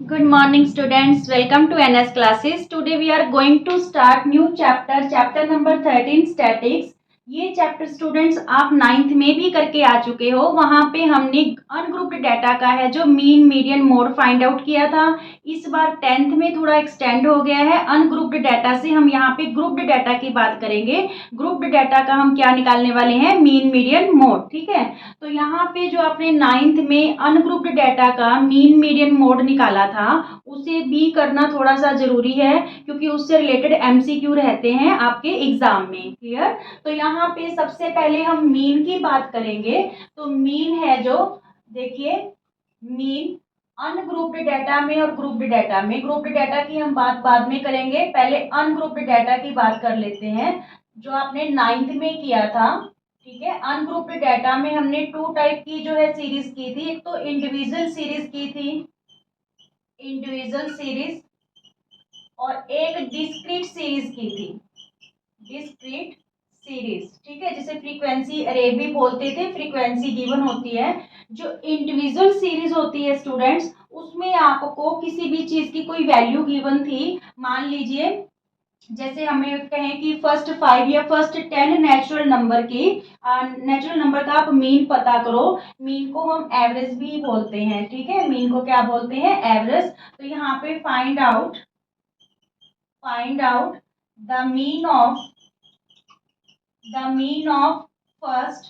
Good morning students, welcome to NS classes. Today we are going to start new chapter number 13 statics. ये chapter students आप ninth में भी करके आ चुके हो। वहां पे हमने अनग्रुप्ड डाटा का है जो mean median mode find out किया था। इस बार 10th में थोड़ा एक्सटेंड हो गया है। अनग्रुप्ड डाटा से हम यहाँ पे ग्रुप्ड डाटा की बात करेंगे। ग्रुप्ड डाटा का हम क्या निकालने वाले हैं, मीन मीडियन मोड। ठीक है, तो यहाँ पे जो आपने नाइन्थ में अनग्रुप्ड डाटा का मीन मीडियन मोड निकाला था उसे भी करना थोड़ा सा जरूरी है, क्योंकि उससे रिलेटेड एमसीक्यू रहते हैं आपके एग्जाम में। क्लियर? तो यहाँ पे सबसे पहले हम मीन की बात करेंगे। तो मीन है जो, देखिए, मीन अनग्रुप्ड डाटा में और ग्रुप्ड डाटा में। ग्रुप्ड डाटा की हम बात बाद में करेंगे, पहले अनग्रुप्ड डाटा की बात कर लेते हैं जो आपने नाइन्थ में किया था। ठीक है, अनग्रुप्ड डाटा में हमने टू टाइप की जो है सीरीज की थी। एक तो इंडिविजुअल सीरीज की थी, इंडिविजुअल सीरीज, और एक डिस्क्रीट सीरीज की थी, डिस्क्रीट सीरीज। ठीक है, जिसे फ्रीक्वेंसी अरे भी बोलते थे, फ्रीक्वेंसी गिवन होती है। जो इंडिविजुअल सीरीज होती है स्टूडेंट्स, उसमें आपको किसी भी चीज की कोई वैल्यू गिवन थी। मान लीजिए जैसे हमें कहें कि फर्स्ट 5 या फर्स्ट 10 नेचुरल नंबर की, नेचुरल नंबर का आप मीन पता करो। मीन को हम एवरेज भी बोलते हैं। ठीक है, मीन को क्या बोलते हैं, एवरेज। तो यहाँ पे find out the mean of first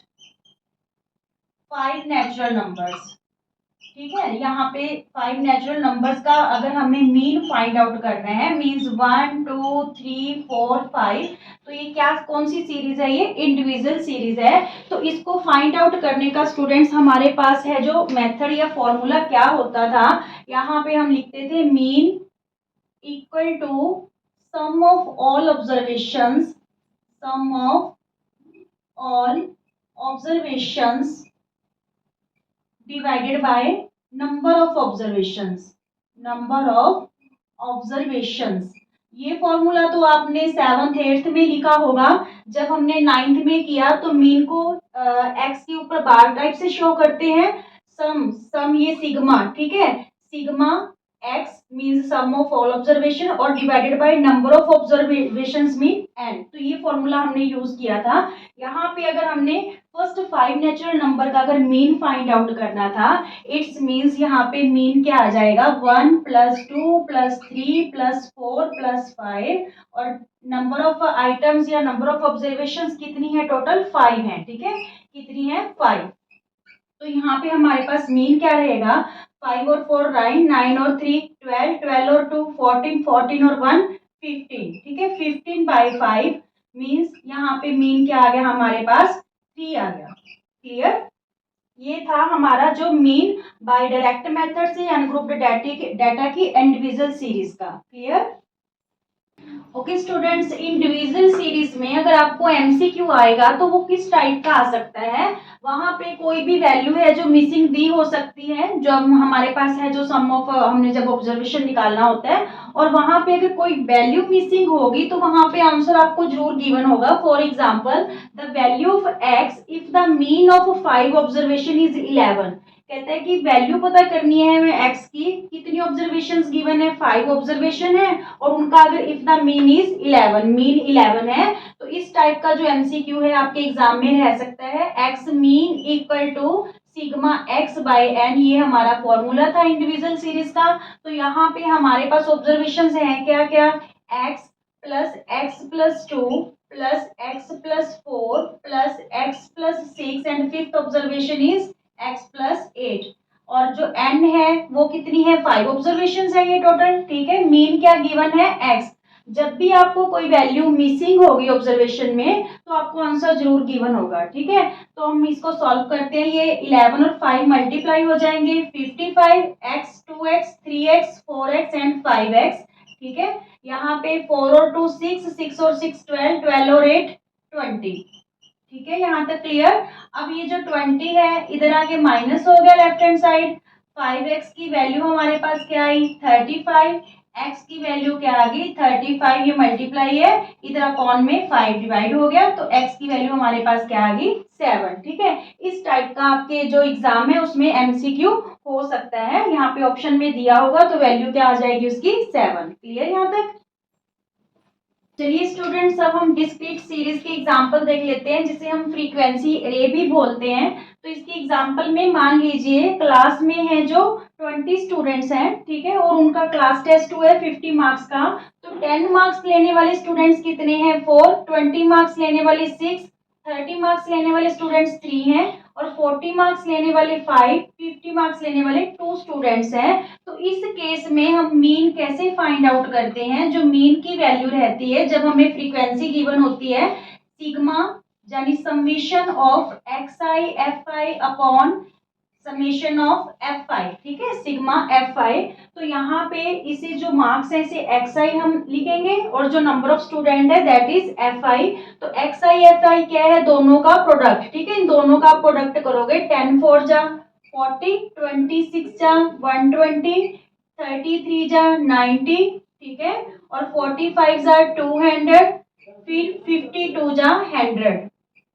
5 natural numbers. ठीक है, यहाँ पे 5 नेचुरल नंबर्स का अगर हमें मीन फाइंड आउट करना है, मीन्स 1 2 3 4 5, तो ये क्या, कौन सी सीरीज है, ये इंडिविजुअल सीरीज है। तो इसको फाइंड आउट करने का स्टूडेंट्स हमारे पास है जो मेथड या फॉर्मूला, क्या होता था, यहाँ पे हम लिखते थे mean equal to sum of all observations divided by number of observations। ये फॉर्मूला तो आपने 7th 8th में लिखा होगा। जब हमने 9th में किया तो मीन को एक्स के ऊपर बार टाइप से शो करते हैं। सम ये सिग्मा, ठीक है, sigma x means sum of all observation, और divided by number of observations mean n. तो ये फॉर्मूला हमने यूज किया था। यहाँ पे अगर हमने फर्स्ट 5 नेचुरल नंबर का अगर मीन फाइंड आउट करना था, इट्स मीन्स यहाँ पे मीन क्या आ जाएगा, 1 + 2 + 3 + 4 + 5, और नंबर ऑफ आइटम्स या नंबर ऑफ ऑब्जर्वेशंस कितनी है, टोटल 5 है। ठीक है, कितनी है, 5। तो यहाँ पे हमारे पास मीन क्या रहेगा, 5 और 4 9 और 3 12, 12 और 2 14, 14 और 1 15। ठीक है, 15/5 मीन्स यहाँ पे मीन क्या आ गया हमारे पास, 3 आ गया। क्लियर? ये था हमारा जो मीन बाय डायरेक्ट मेथड से अनग्रुप्ड डाटा की इंडिविजुअल सीरीज का। Clear? Okay students, individual series में अगर आपको एमसीक्यू आएगा तो वो किस टाइप का आ सकता है, वहां पे कोई भी वैल्यू है जो मिसिंग दी हो सकती है, जो हमारे पास है, जो सम ऑफ हमने जब ऑब्जर्वेशन निकालना होता है, और वहां पे अगर कोई वैल्यू मिसिंग होगी तो वहां पे आंसर आपको जरूर गिवन होगा। For example, the value of x if the mean of 5 observation is 11। कहता है कि वैल्यू पता करनी है हमें एक्स की, कितनी ऑब्जर्वेशंस गिवन है, 5 ऑब्जर्वेशन है, और उनका अगर if the mean is 11, mean 11 है, तो इस टाइप का जो एमसीक्यू है आपके एग्जाम में रह सकता है। X mean equal to sigma x by n, ये हमारा फॉर्मूला था इंडिविजुअल सीरीज का। तो यहाँ पे हमारे पास ऑब्जर्वेशंस हैं क्या क्या, x + 2 + x + 4 + x + 6, and fifth observation is x + 8, और जो n है वो कितनी है, 5 ऑब्जर्वेशन है ये टोटल। ठीक है, मीन क्या गिवन है, x। जब भी आपको कोई वैल्यू मिसिंग होगी ऑब्जर्वेशन में तो आपको आंसर जरूर गिवन होगा। ठीक है, तो हम इसको सॉल्व करते हैं। ये 11 और 5 मल्टीप्लाई हो जाएंगे, 55, x 2x 3x 4x and 5x। ठीक है, यहाँ पे 4 और 2 6, 6 और 6 12, 12 और 8 20। ठीक है, यहाँ तक क्लियर? अब ये जो 20 है इधर आके माइनस हो गया लेफ्ट हैंड साइड। 5x की वैल्यू हमारे पास क्या आई, 35, x की वैल्यू क्या आ गई, 35, ये मल्टीप्लाई है, इधर अपॉन में 5 डिवाइड हो गया, तो x की वैल्यू हमारे पास क्या आ गई, 7। ठीक है, इस टाइप का आपके जो एग्जाम है उसमें एमसीक्यू हो सकता है। यहाँ पे ऑप्शन में दिया होगा तो वैल्यू क्या आ जाएगी उसकी 7। क्लियर यहाँ तक? चलिए स्टूडेंट्स, अब हम डिस्क्रीट सीरीज के एग्जांपल देख लेते हैं, जिसे हम फ्रीक्वेंसी रे भी बोलते हैं। तो इसके एग्जांपल में मान लीजिए क्लास में है जो 20 स्टूडेंट्स हैं, ठीक है, और उनका क्लास टेस्ट हुआ है 50 मार्क्स का। तो 10 मार्क्स लेने वाले स्टूडेंट्स कितने हैं? 4। 20 मार्क्स लेने वाले 6। 30 मार्क्स लेने वाले स्टूडेंट्स 3 हैं, और 40 मार्क्स लेने वाले 5। 50 मार्क्स लेने वाले 2 स्टूडेंट्स हैं। तो इस केस में हम मीन कैसे फाइंड आउट करते हैं? जो मीन की वैल्यू रहती है जब हमें फ्रीक्वेंसी गिवन होती है, सिग्मा यानी summation of x i f I upon summation of F i, ठीक है, सिग्मा एफ आई। तो यहाँ पे इसे जो मार्क्स है इसे एक्स आई हम लिखेंगे, और जो नंबर ऑफ स्टूडेंट है दैट इज एफ आई। तो एक्स आई एफ आई क्या है? दोनों का प्रोडक्ट, ठीक है, इन दोनों का प्रोडक्ट करोगे 10 4 जा 40, 26 जा 120, 33 जा 90, ठीक है, और 45 जा 200, फिर 52 जा 100।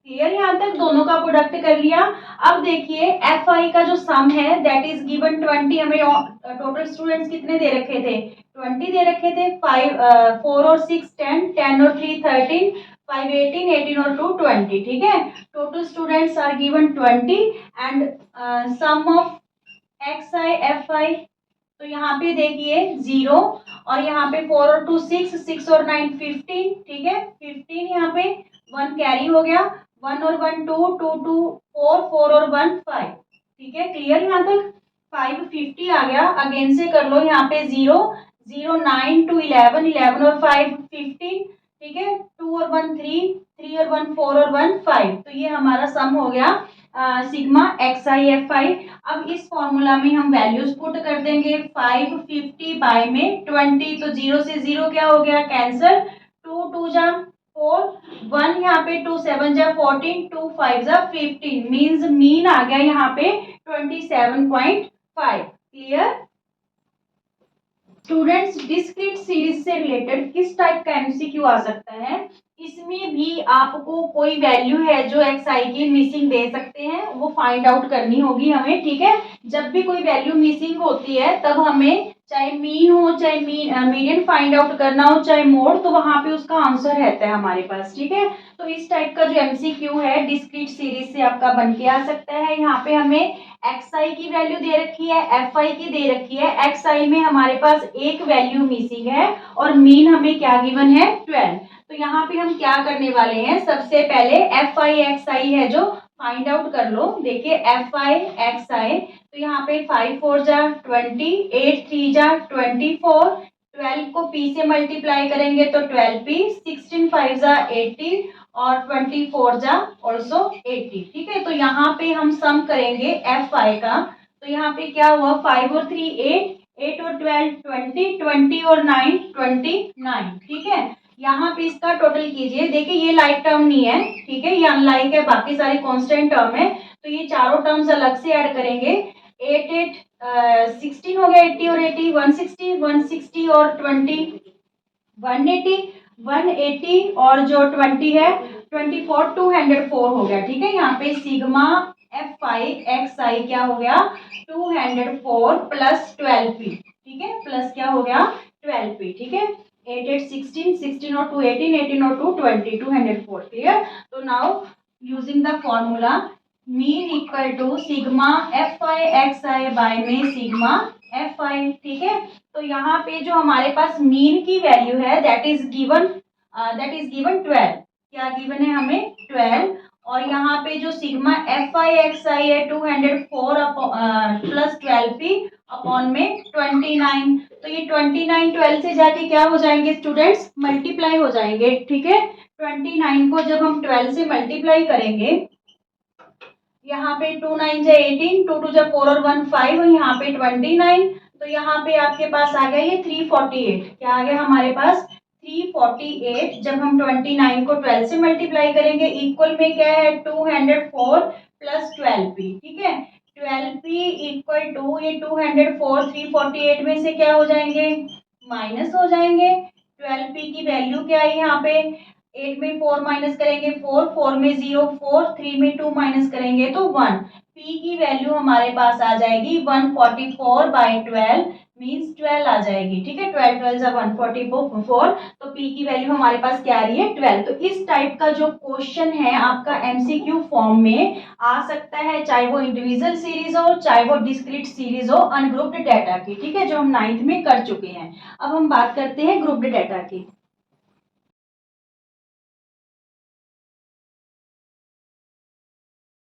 क्लियर? यहाँ तक दोनों का प्रोडक्ट कर लिया। अब देखिए एफ आई का जो सम है दैट इज गिवन 20। हमें टोटल स्टूडेंट्स कितने दे रखे थे? 20 दे रखे थे। 4 और 6 10, 10 और 3 13, 5 18, 18 और 2 20, ठीक है। Total students are given 20 and sum of x i f i. तो यहाँ पे देखिए 0, और यहाँ पे 4 और 2 6, 6 और 9 15, ठीक है, 15 यहाँ पे 1 कैरी हो गया, 1 और 1 2, 2 2 4, 4 और 1 5, ठीक है। क्लियर? यहाँ तक 5 50 आ गया। अगेन से कर लो, यहाँ पे 0 0 9 2 11, 11 और 5 15, ठीक है, 2 और 1 3, 3 और 1 4 और 1 5। तो ये हमारा सम हो गया सिग्मा एक्स आई एफ आई। अब इस फॉर्मूला में हम वैल्यूज पुट कर देंगे। 5 50 बाय में 20, तो 0 से 0 क्या हो गया? कैंसर। 2 2 जा 4, 1 यहाँ पे 2 7 जा 14, 2 5 जा 15, मीन्स मीन आ गया यहाँ पे 27.5। क्लियर? स्टूडेंट्स, डिस्क्रीट सीरीज से रिलेटेड किस टाइप का एमसीक्यू आ सकता है? इसमें भी आपको कोई वैल्यू है जो एक्स आई की मिसिंग दे सकते हैं, वो फाइंड आउट करनी होगी हमें, ठीक है। जब भी कोई वैल्यू मिसिंग होती है तब हमें चाहे मीन हो, चाहे मीडियन फाइंड आउट करना हो, चाहे मोड, तो वहां पे उसका आंसर रहता है हमारे पास, ठीक है। तो इस टाइप का जो एमसीक्यू है डिस्क्रीट सीरीज से आपका बन के आ सकता है। यहाँ पे हमें एक्स आई की वैल्यू दे रखी है, एफ आई की दे रखी है। एक्स आई में हमारे पास एक वैल्यू मिसिंग है, और मीन हमें क्या गिवन है? 12। तो यहाँ पे हम क्या करने वाले हैं? सबसे पहले एफ आई एक्स आई है जो फाइंड आउट कर लो। देखिए एफ आई एक्स आई, तो यहाँ पे 5 4 जा 20, 8 3 जा 24, 12 को p से मल्टीप्लाई करेंगे तो 12p, 16 5 जा 80, और 24 जा ऑल्सो 80, ठीक है। तो यहाँ पे हम सम करेंगे एफ आई का। तो यहाँ पे क्या हुआ? 5 और 3 8, 8 और 12 20, 20 और 9 29, ठीक है। यहाँ पे इसका टोटल कीजिए। देखिए ये लाइक टर्म नहीं है, ठीक है, ये अनलाइक है, बाकी सारे कांस्टेंट टर्म है। तो ये चारों टर्म्स अलग से ऐड करेंगे। 8 8 16 हो गया, 80 और 80 160, 160 और 20 180, 180 और जो 20 है 24, 204 हो गया, ठीक है। यहाँ पे सिग्मा एफ आई एक्स आई क्या हो गया? 204 प्लस 12p, ठीक है, प्लस क्या हो गया? 12p, ठीक है। 8 8 16, 16 और 2 18, 18 और 2 20, 204। क्लियर? तो now using the formula mean equal to sigma f i x i by में सिग्मा एफ आई, ठीक है। तो यहाँ पे जो हमारे पास मीन की वैल्यू है दैट इज गिवन 12। क्या गिवन है हमें? 12। और यहाँ पे जो सिग्मा एफ आई एक्स आई है 204 प्लस 12p अपॉन में 29। तो ये 29 12 से जाके क्या हो जाएंगे स्टूडेंट्स? मल्टीप्लाई हो जाएंगे, ठीक है। 29 को जब हम 12 से मल्टीप्लाई करेंगे, यहाँ पे 2 9 जा 18, 2 2 जा 4 और 1 5, और यहाँ पे 29। तो यहाँ पे आपके पास आ गया ये 348। क्या आ गया हमारे पास? 348। जब हम 29 को 12 से मल्टीप्लाई करेंगे, इक्वल में क्या है? 204 प्लस 12p, ठीक है। 12p इक्वल टू ये 204 348 में से क्या हो जाएंगे? माइनस हो जाएंगे। 12p की वैल्यू क्या है यहाँ पे? 8 में 4 माइनस करेंगे 4, 4 में 0 4, 3 में 2 माइनस करेंगे तो 1। पी की वैल्यू हमारे पास आ जाएगी 144/12 मीन्स 12 आ जाएगी। ठीक है, 12 12 जा 144, तो पी की वैल्यू हमारे पास क्या आ रही है 12। तो इस टाइप का जो क्वेश्चन है आपका एमसीक्यू फॉर्म में आ सकता है, चाहे वो इंडिविजुअल सीरीज हो, चाहे वो डिस्क्रीट सीरीज हो अनग्रुप्ड डाटा की। ठीक है, जो हम 9th में कर चुके हैं। अब हम बात करते हैं ग्रुप्ड डाटा की।